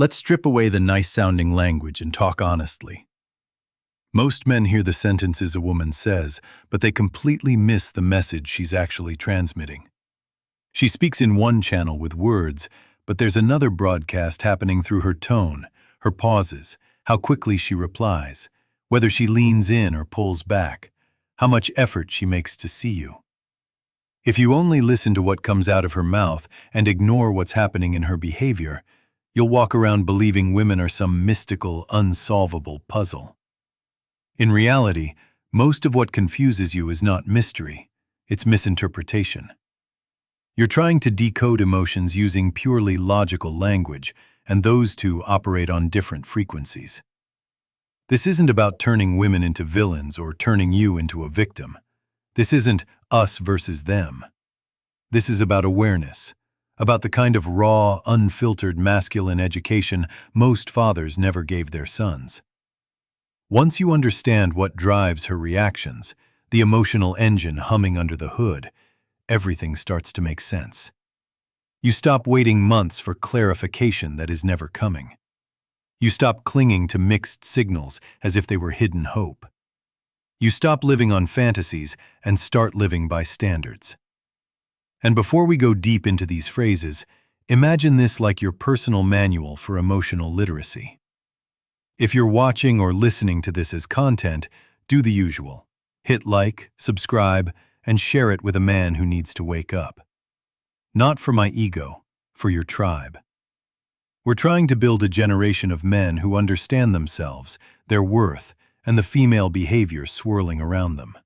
Let's strip away the nice-sounding language and talk honestly. Most men hear the sentences a woman says, but they completely miss the message she's actually transmitting. She speaks in one channel with words, but there's another broadcast happening through her tone, her pauses, how quickly she replies, whether she leans in or pulls back, how much effort she makes to see you. If you only listen to what comes out of her mouth and ignore what's happening in her behavior, you'll walk around believing women are some mystical, unsolvable puzzle. In reality, most of what confuses you is not mystery, it's misinterpretation. You're trying to decode emotions using purely logical language, and those two operate on different frequencies. This isn't about turning women into villains or turning you into a victim. This isn't us versus them. This is about awareness, about the kind of raw, unfiltered masculine education most fathers never gave their sons. Once you understand what drives her reactions, the emotional engine humming under the hood, everything starts to make sense. You stop waiting months for clarification that is never coming. You stop clinging to mixed signals as if they were hidden hope. You stop living on fantasies and start living by standards. And before we go deep into these phrases, imagine this like your personal manual for emotional literacy. If you're watching or listening to this as content, do the usual. Hit like, subscribe, and share it with a man who needs to wake up. Not for my ego, for your tribe. We're trying to build a generation of men who understand themselves, their worth, and the female behavior swirling around them.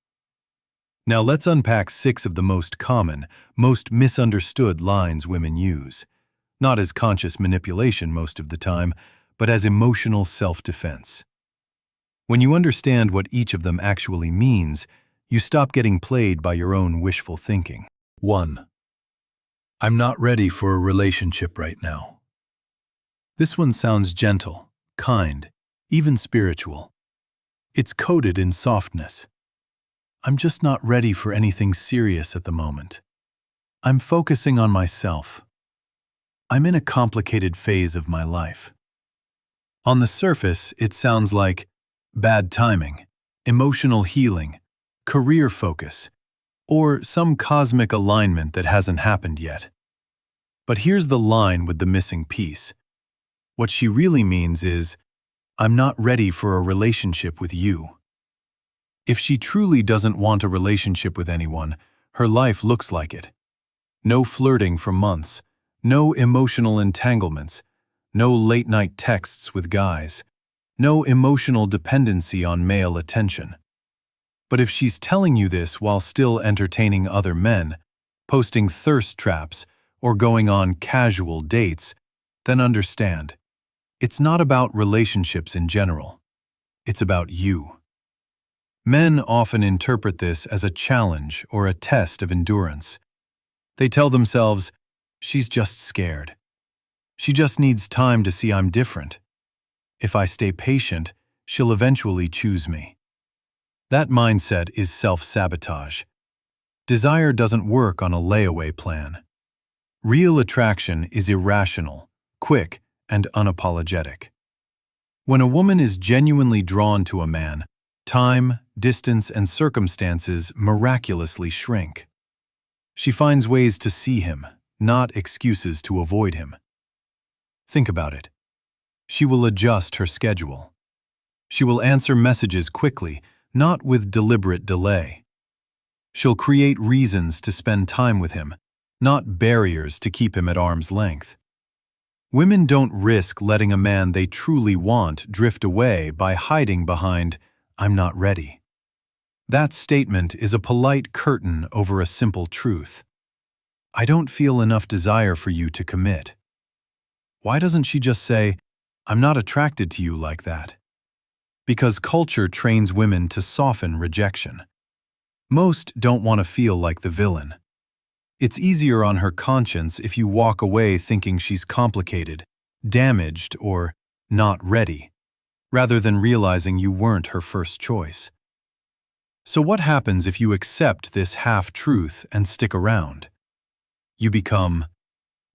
Now let's unpack 6 of the most common, most misunderstood lines women use, not as conscious manipulation most of the time, but as emotional self-defense. When you understand what each of them actually means, you stop getting played by your own wishful thinking. 1. I'm not ready for a relationship right now. This one sounds gentle, kind, even spiritual. It's coded in softness. I'm just not ready for anything serious at the moment. I'm focusing on myself. I'm in a complicated phase of my life. On the surface, it sounds like bad timing, emotional healing, career focus, or some cosmic alignment that hasn't happened yet. But here's the line with the missing piece. What she really means is, I'm not ready for a relationship with you. If she truly doesn't want a relationship with anyone, her life looks like it. No flirting for months, no emotional entanglements, no late-night texts with guys, no emotional dependency on male attention. But if she's telling you this while still entertaining other men, posting thirst traps, or going on casual dates, then understand, it's not about relationships in general. It's about you. Men often interpret this as a challenge or a test of endurance. They tell themselves, she's just scared. She just needs time to see I'm different. If I stay patient, she'll eventually choose me. That mindset is self-sabotage. Desire doesn't work on a layaway plan. Real attraction is irrational, quick, and unapologetic. When a woman is genuinely drawn to a man, time, distance, and circumstances miraculously shrink. She finds ways to see him, not excuses to avoid him. Think about it. She will adjust her schedule. She will answer messages quickly, not with deliberate delay. She'll create reasons to spend time with him, not barriers to keep him at arm's length. Women don't risk letting a man they truly want drift away by hiding behind, I'm not ready. That statement is a polite curtain over a simple truth. I don't feel enough desire for you to commit. Why doesn't she just say, I'm not attracted to you like that? Because culture trains women to soften rejection. Most don't want to feel like the villain. It's easier on her conscience if you walk away thinking she's complicated, damaged, or not ready, rather than realizing you weren't her first choice. So what happens if you accept this half-truth and stick around? You become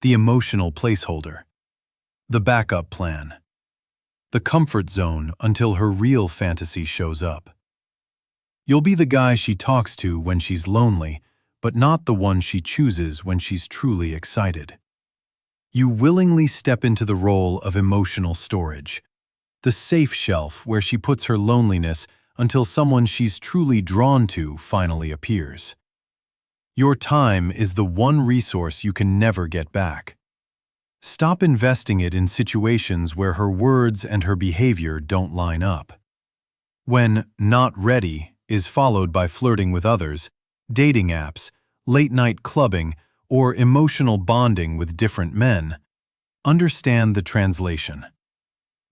the emotional placeholder. The backup plan. The comfort zone until her real fantasy shows up. You'll be the guy she talks to when she's lonely, but not the one she chooses when she's truly excited. You willingly step into the role of emotional storage, the safe shelf where she puts her loneliness until someone she's truly drawn to finally appears. Your time is the one resource you can never get back. Stop investing it in situations where her words and her behavior don't line up. When "not ready" is followed by flirting with others, dating apps, late-night clubbing, or emotional bonding with different men, understand the translation.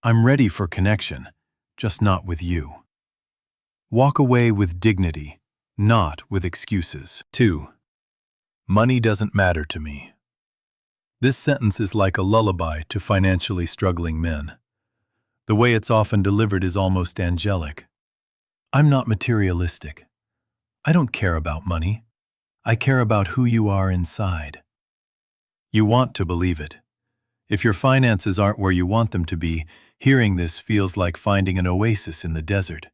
I'm ready for connection, just not with you. Walk away with dignity, not with excuses. 2. Money doesn't matter to me. This sentence is like a lullaby to financially struggling men. The way it's often delivered is almost angelic. I'm not materialistic. I don't care about money. I care about who you are inside. You want to believe it. If your finances aren't where you want them to be, hearing this feels like finding an oasis in the desert.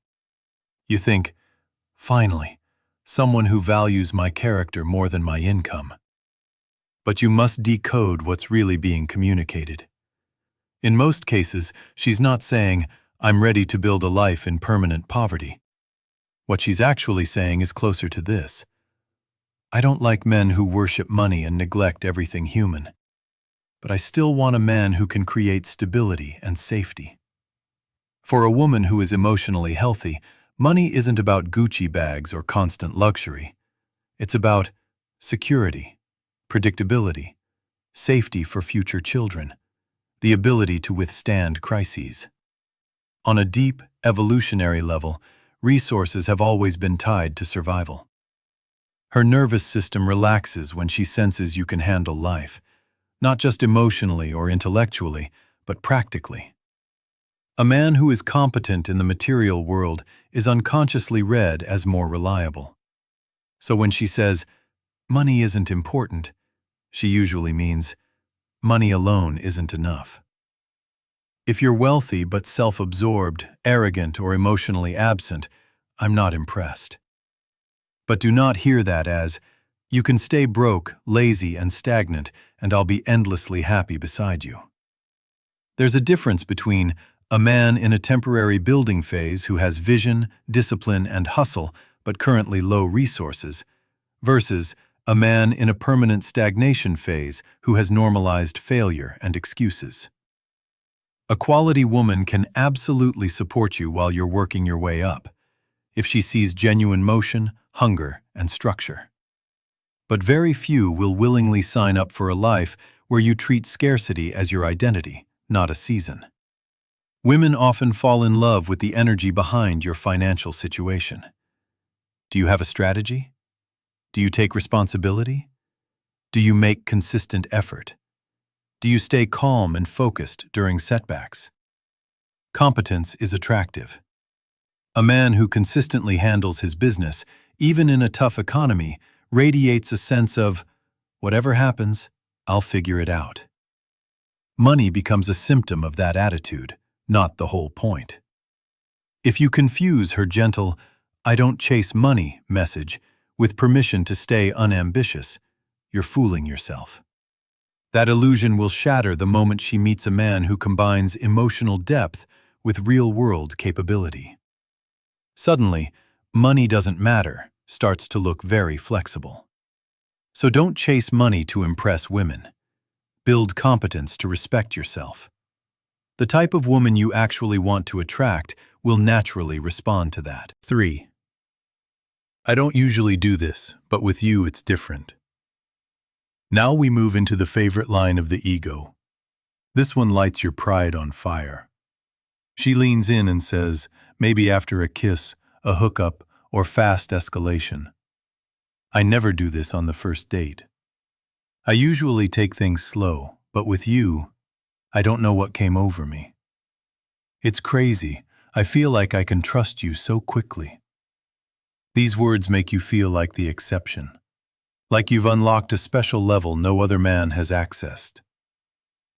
You think, finally, someone who values my character more than my income. But you must decode what's really being communicated. In most cases, she's not saying, I'm ready to build a life in permanent poverty. What she's actually saying is closer to this. I don't like men who worship money and neglect everything human. But I still want a man who can create stability and safety. For a woman who is emotionally healthy, money isn't about Gucci bags or constant luxury. It's about security, predictability, safety for future children, the ability to withstand crises. On a deep, evolutionary level, resources have always been tied to survival. Her nervous system relaxes when she senses you can handle life, not just emotionally or intellectually, but practically. A man who is competent in the material world is unconsciously read as more reliable. So when she says, money isn't important, she usually means, money alone isn't enough. If you're wealthy but self-absorbed, arrogant, or emotionally absent, I'm not impressed. But do not hear that as, you can stay broke, lazy, and stagnant, and I'll be endlessly happy beside you. There's a difference between a man in a temporary building phase who has vision, discipline, and hustle, but currently low resources, versus a man in a permanent stagnation phase who has normalized failure and excuses. A quality woman can absolutely support you while you're working your way up, if she sees genuine motion, hunger, and structure. But very few will willingly sign up for a life where you treat scarcity as your identity, not a season. Women often fall in love with the energy behind your financial situation. Do you have a strategy? Do you take responsibility? Do you make consistent effort? Do you stay calm and focused during setbacks? Competence is attractive. A man who consistently handles his business, even in a tough economy, radiates a sense of, whatever happens, I'll figure it out. Money becomes a symptom of that attitude, not the whole point. If you confuse her gentle, I don't chase money message with permission to stay unambitious, you're fooling yourself. That illusion will shatter the moment she meets a man who combines emotional depth with real-world capability. Suddenly, money doesn't matter starts to look very flexible. So don't chase money to impress women. Build competence to respect yourself. The type of woman you actually want to attract will naturally respond to that. 3. I don't usually do this, but with you it's different. Now we move into the favorite line of the ego. This one lights your pride on fire. She leans in and says, maybe after a kiss, a hookup, or fast escalation. I never do this on the first date. I usually take things slow, but with you, I don't know what came over me. It's crazy. I feel like I can trust you so quickly. These words make you feel like the exception, like you've unlocked a special level no other man has accessed.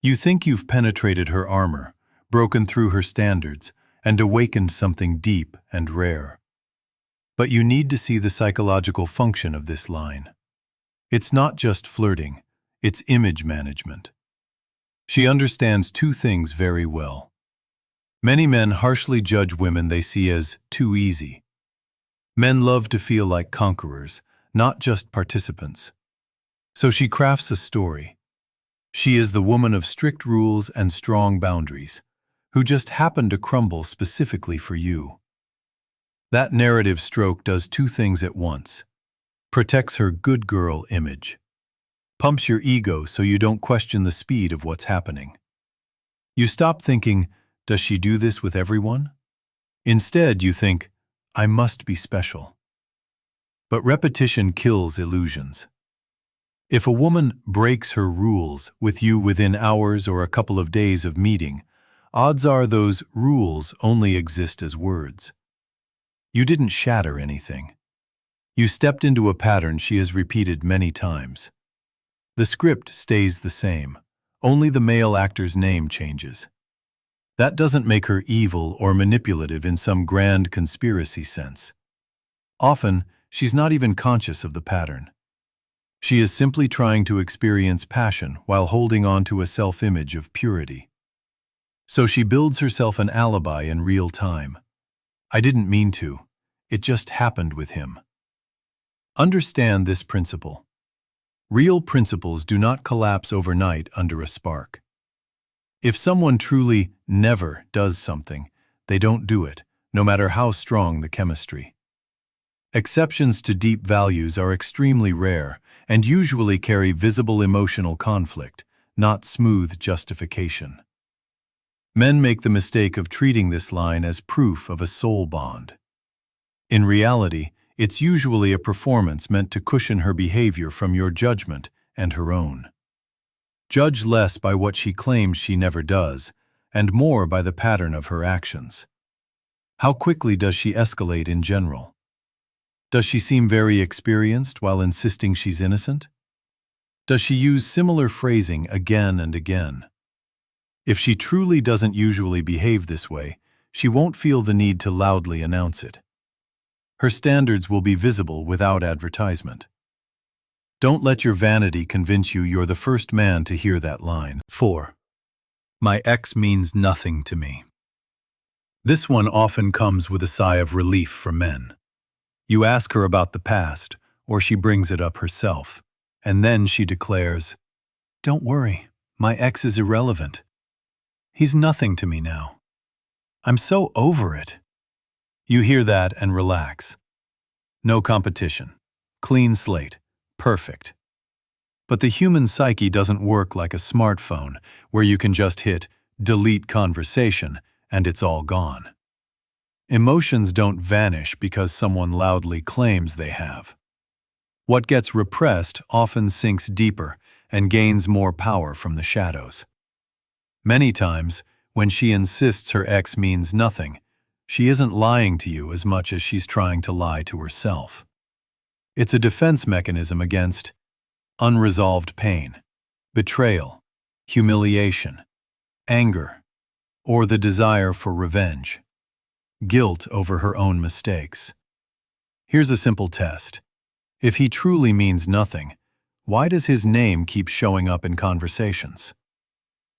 You think you've penetrated her armor, broken through her standards, and awakened something deep and rare. But you need to see the psychological function of this line. It's not just flirting, it's image management. She understands two things very well. Many men harshly judge women they see as too easy. Men love to feel like conquerors, not just participants. So she crafts a story. She is the woman of strict rules and strong boundaries, who just happened to crumble specifically for you. That narrative stroke does two things at once. Protects her good girl image. Pumps your ego so you don't question the speed of what's happening. You stop thinking, does she do this with everyone? Instead, you think, I must be special. But repetition kills illusions. If a woman breaks her rules with you within hours or a couple of days of meeting, odds are those rules only exist as words. You didn't shatter anything. You stepped into a pattern she has repeated many times. The script stays the same, only the male actor's name changes. That doesn't make her evil or manipulative in some grand conspiracy sense. Often, she's not even conscious of the pattern. She is simply trying to experience passion while holding on to a self-image of purity. So she builds herself an alibi in real time. I didn't mean to. It just happened with him. Understand this principle. Real principles do not collapse overnight under a spark. If someone truly never does something, they don't do it, no matter how strong the chemistry. Exceptions to deep values are extremely rare and usually carry visible emotional conflict, not smooth justification. Men make the mistake of treating this line as proof of a soul bond. In reality, it's usually a performance meant to cushion her behavior from your judgment and her own. Judge less by what she claims she never does, and more by the pattern of her actions. How quickly does she escalate in general? Does she seem very experienced while insisting she's innocent? Does she use similar phrasing again and again? If she truly doesn't usually behave this way, she won't feel the need to loudly announce it. Her standards will be visible without advertisement. Don't let your vanity convince you you're the first man to hear that line. 4. My ex means nothing to me. This one often comes with a sigh of relief from men. You ask her about the past, or she brings it up herself, and then she declares, "Don't worry, my ex is irrelevant. He's nothing to me now. I'm so over it." You hear that and relax. No competition. Clean slate. Perfect. But the human psyche doesn't work like a smartphone, where you can just hit delete conversation and it's all gone. Emotions don't vanish because someone loudly claims they have. What gets repressed often sinks deeper and gains more power from the shadows. Many times, when she insists her ex means nothing, she isn't lying to you as much as she's trying to lie to herself. It's a defense mechanism against unresolved pain, betrayal, humiliation, anger, or the desire for revenge, guilt over her own mistakes. Here's a simple test. If he truly means nothing, why does his name keep showing up in conversations?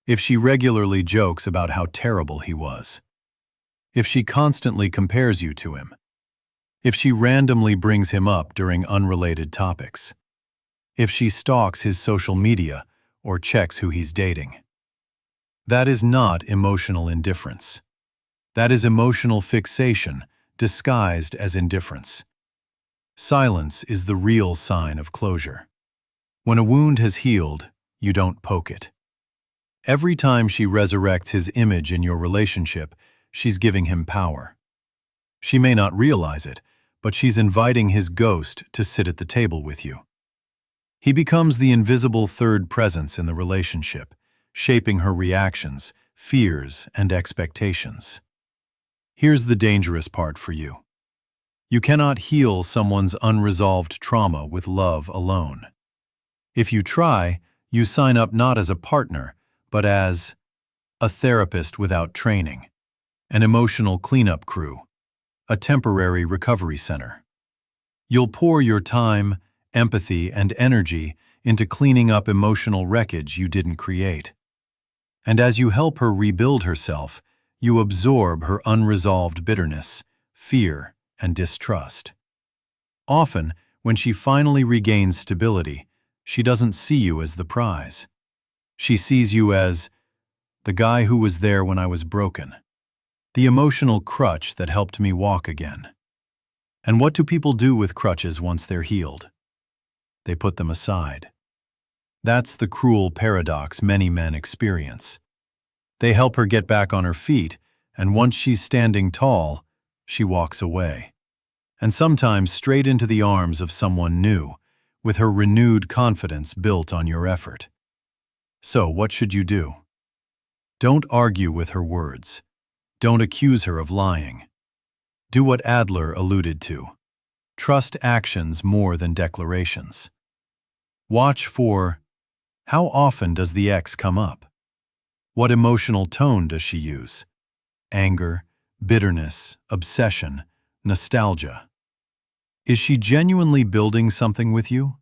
If she regularly jokes about how terrible he was, if she constantly compares you to him, if she randomly brings him up during unrelated topics, if she stalks his social media or checks who he's dating. That is not emotional indifference. That is emotional fixation disguised as indifference. Silence is the real sign of closure. When a wound has healed, you don't poke it. Every time she resurrects his image in your relationship, she's giving him power. She may not realize it, but she's inviting his ghost to sit at the table with you. He becomes the invisible third presence in the relationship, shaping her reactions, fears, and expectations. Here's the dangerous part for you. You cannot heal someone's unresolved trauma with love alone. If you try, you sign up not as a partner, but as a therapist without training, an emotional cleanup crew, a temporary recovery center. You'll pour your time, empathy, and energy into cleaning up emotional wreckage you didn't create. And as you help her rebuild herself, you absorb her unresolved bitterness, fear, and distrust. Often, when she finally regains stability, she doesn't see you as the prize. She sees you as the guy who was there when I was broken, the emotional crutch that helped me walk again. And what do people do with crutches once they're healed? They put them aside. That's the cruel paradox many men experience. They help her get back on her feet, and once she's standing tall, she walks away. And sometimes straight into the arms of someone new, with her renewed confidence built on your effort. So, what should you do? Don't argue with her words. Don't accuse her of lying. Do what Adler alluded to. Trust actions more than declarations. Watch for, how often does the ex come up? What emotional tone does she use? Anger, bitterness, obsession, nostalgia. Is she genuinely building something with you,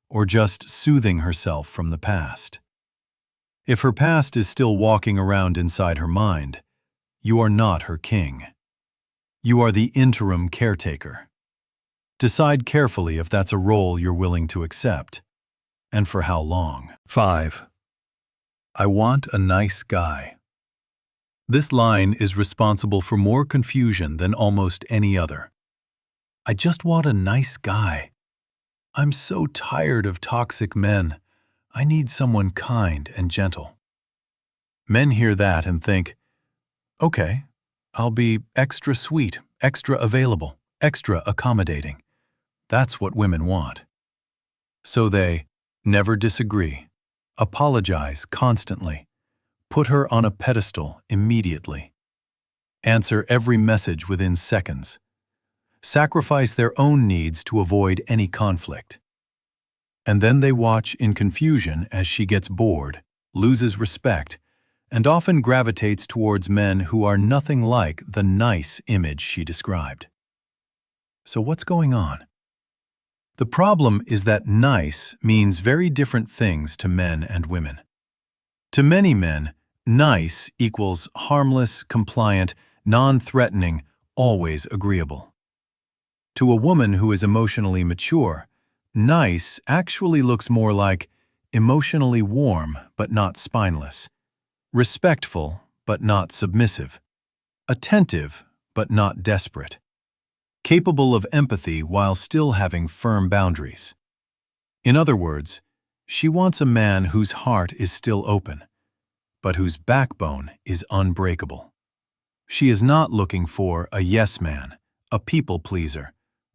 or just soothing herself from the past? If her past is still walking around inside her mind, you are not her king. You are the interim caretaker. Decide carefully if that's a role you're willing to accept, and for how long. 5. I want a nice guy. This line is responsible for more confusion than almost any other. I just want a nice guy. I'm so tired of toxic men. I need someone kind and gentle. Men hear that and think, okay, I'll be extra sweet, extra available, extra accommodating. That's what women want. So they never disagree, apologize constantly, put her on a pedestal immediately, answer every message within seconds, sacrifice their own needs to avoid any conflict. And then they watch in confusion as she gets bored, loses respect, and often gravitates towards men who are nothing like the nice image she described. So what's going on? The problem is that nice means very different things to men and women. To many men, nice equals harmless, compliant, non-threatening, always agreeable. To a woman who is emotionally mature, nice actually looks more like emotionally warm but not spineless, respectful but not submissive, attentive but not desperate, capable of empathy while still having firm boundaries. In other words, she wants a man whose heart is still open, but whose backbone is unbreakable. She is not looking for a yes man, a people pleaser,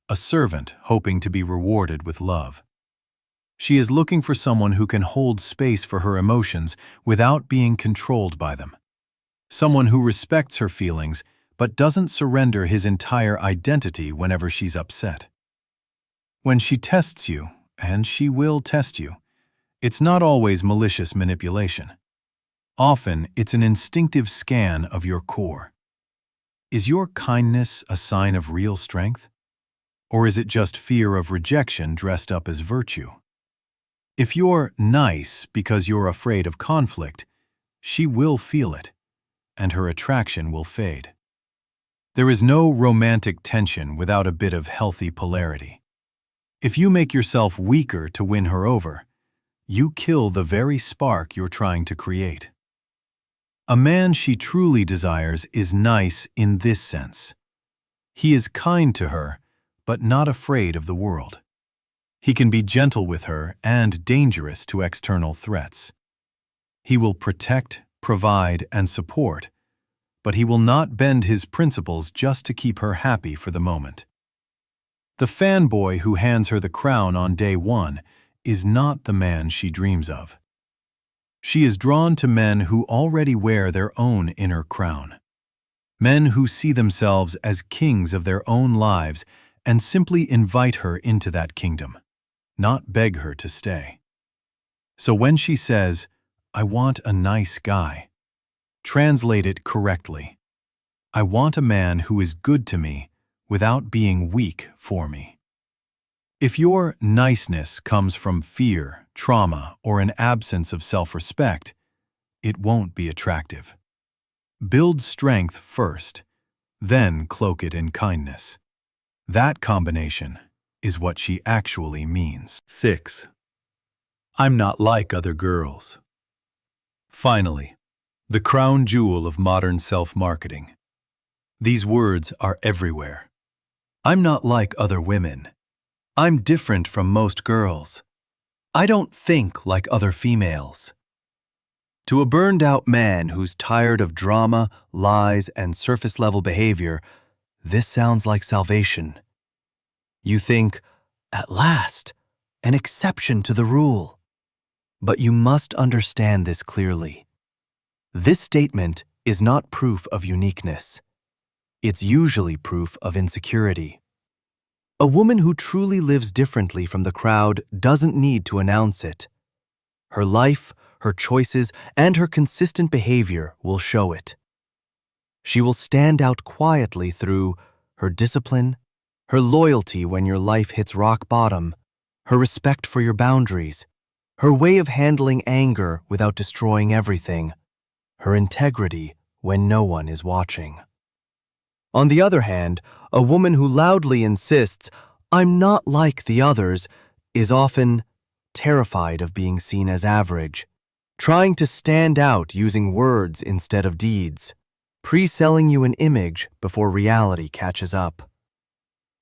a servant hoping to be rewarded with love. She is looking for someone who can hold space for her emotions without being controlled by them. Someone who respects her feelings but doesn't surrender his entire identity whenever she's upset. When she tests you, and she will test you, it's not always malicious manipulation. Often, it's an instinctive scan of your core. Is your kindness a sign of real strength? Or is it just fear of rejection dressed up as virtue? If you're nice because you're afraid of conflict, she will feel it, and her attraction will fade. There is no romantic tension without a bit of healthy polarity. If you make yourself weaker to win her over, you kill the very spark you're trying to create. A man she truly desires is nice in this sense. He is kind to her, but not afraid of the world. He can be gentle with her and dangerous to external threats. He will protect, provide, and support, but he will not bend his principles just to keep her happy for the moment. The fanboy who hands her the crown on day one is not the man she dreams of. She is drawn to men who already wear their own inner crown. Men who see themselves as kings of their own lives and simply invite her into that kingdom, not beg her to stay. So when she says, I want a nice guy. Translate it correctly. I want a man who is good to me without being weak for me. If your niceness comes from fear, trauma, or an absence of self-respect, it won't be attractive. Build strength first, then cloak it in kindness. That combination is what she actually means. 6. I'm not like other girls. Finally, the crown jewel of modern self-marketing. These words are everywhere. I'm not like other women. I'm different from most girls. I don't think like other females. To a burned-out man who's tired of drama, lies, and surface-level behavior, this sounds like salvation. You think, at last, an exception to the rule. But you must understand this clearly. This statement is not proof of uniqueness. It's usually proof of insecurity. A woman who truly lives differently from the crowd doesn't need to announce it. Her life, her choices, and her consistent behavior will show it. She will stand out quietly through her discipline, her loyalty when your life hits rock bottom, her respect for your boundaries, her way of handling anger without destroying everything, her integrity when no one is watching. On the other hand, a woman who loudly insists, "I'm not like the others," is often terrified of being seen as average, trying to stand out using words instead of deeds, pre-selling you an image before reality catches up.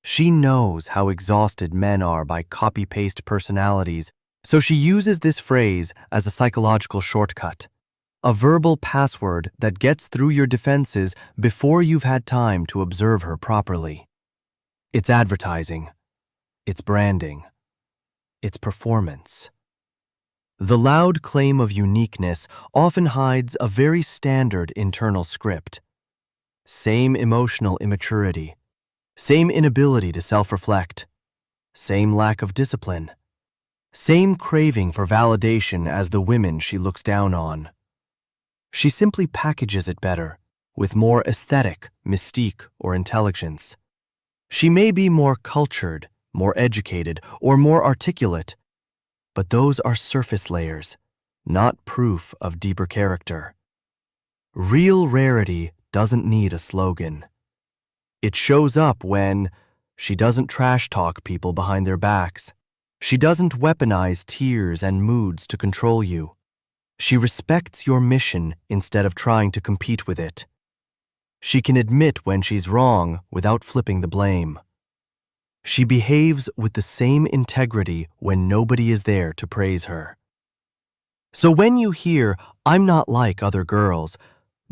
She knows how exhausted men are by copy-paste personalities, so she uses this phrase as a psychological shortcut, a verbal password that gets through your defenses before you've had time to observe her properly. It's advertising. It's branding. It's performance. The loud claim of uniqueness often hides a very standard internal script. Same emotional immaturity, same inability to self-reflect, same lack of discipline, same craving for validation as the women she looks down on. She simply packages it better, with more aesthetic, mystique, or intelligence. She may be more cultured, more educated, or more articulate, but those are surface layers, not proof of deeper character. Real rarity doesn't need a slogan. It shows up when she doesn't trash talk people behind their backs. She doesn't weaponize tears and moods to control you. She respects your mission instead of trying to compete with it. She can admit when she's wrong without flipping the blame. She behaves with the same integrity when nobody is there to praise her. So when you hear, "I'm not like other girls,"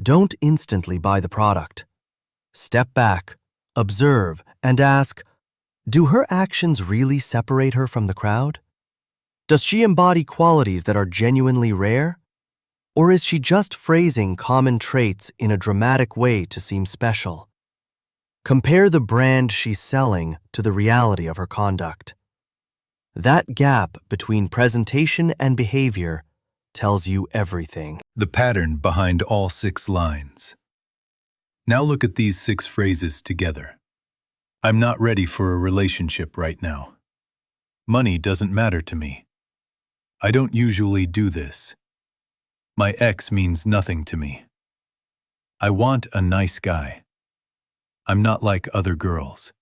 don't instantly buy the product. Step back, observe, and ask, do her actions really separate her from the crowd? Does she embody qualities that are genuinely rare? Or is she just phrasing common traits in a dramatic way to seem special? Compare the brand she's selling to the reality of her conduct. That gap between presentation and behavior tells you everything. The pattern behind all 6 lines. Now look at these 6 phrases together. I'm not ready for a relationship right now. Money doesn't matter to me. I don't usually do this. My ex means nothing to me. I want a nice guy. I'm not like other girls.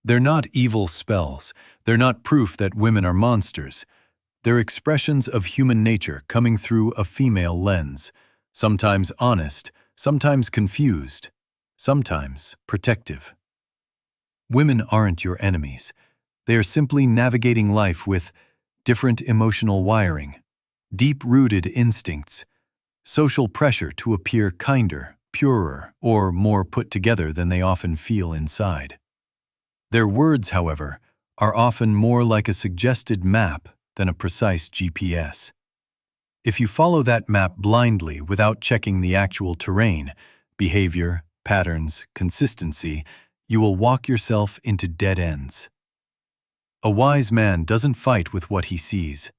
They're not evil spells. They're not proof that women are monsters. They're expressions of human nature coming through a female lens, sometimes honest, sometimes confused, sometimes protective. Women aren't your enemies. They are simply navigating life with different emotional wiring, deep-rooted instincts, social pressure to appear kinder, purer, or more put together than they often feel inside. Their words, however, are often more like a suggested map than a precise GPS. If you follow that map blindly without checking the actual terrain, behavior, patterns, consistency, you will walk yourself into dead ends. A wise man doesn't fight with what he sees.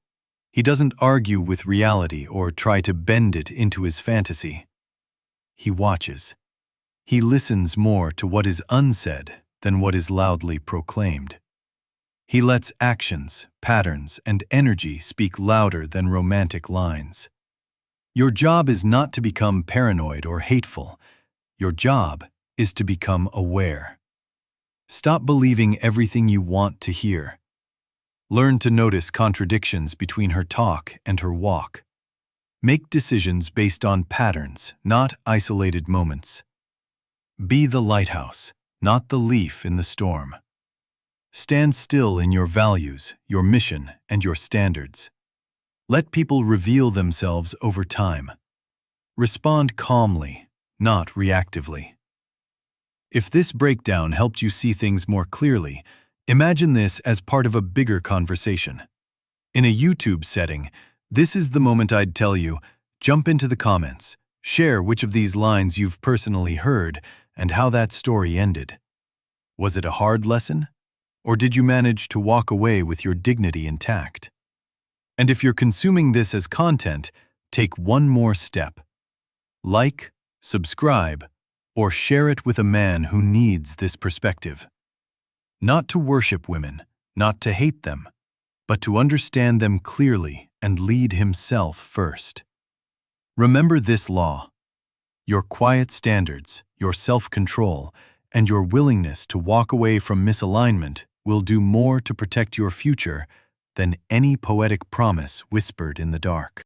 He doesn't argue with reality or try to bend it into his fantasy. He watches. He listens more to what is unsaid than what is loudly proclaimed. He lets actions, patterns, and energy speak louder than romantic lines. Your job is not to become paranoid or hateful. Your job is to become aware. Stop believing everything you want to hear. Learn to notice contradictions between her talk and her walk. Make decisions based on patterns, not isolated moments. Be the lighthouse, not the leaf in the storm. Stand still in your values, your mission, and your standards. Let people reveal themselves over time. Respond calmly, not reactively. If this breakdown helped you see things more clearly, imagine this as part of a bigger conversation. In a YouTube setting, this is the moment I'd tell you, jump into the comments, share which of these lines you've personally heard and how that story ended. Was it a hard lesson? Or did you manage to walk away with your dignity intact? And if you're consuming this as content, take one more step. Like, subscribe, or share it with a man who needs this perspective. Not to worship women, not to hate them, but to understand them clearly and lead himself first. Remember this law. Your quiet standards, your self-control, and your willingness to walk away from misalignment will do more to protect your future than any poetic promise whispered in the dark.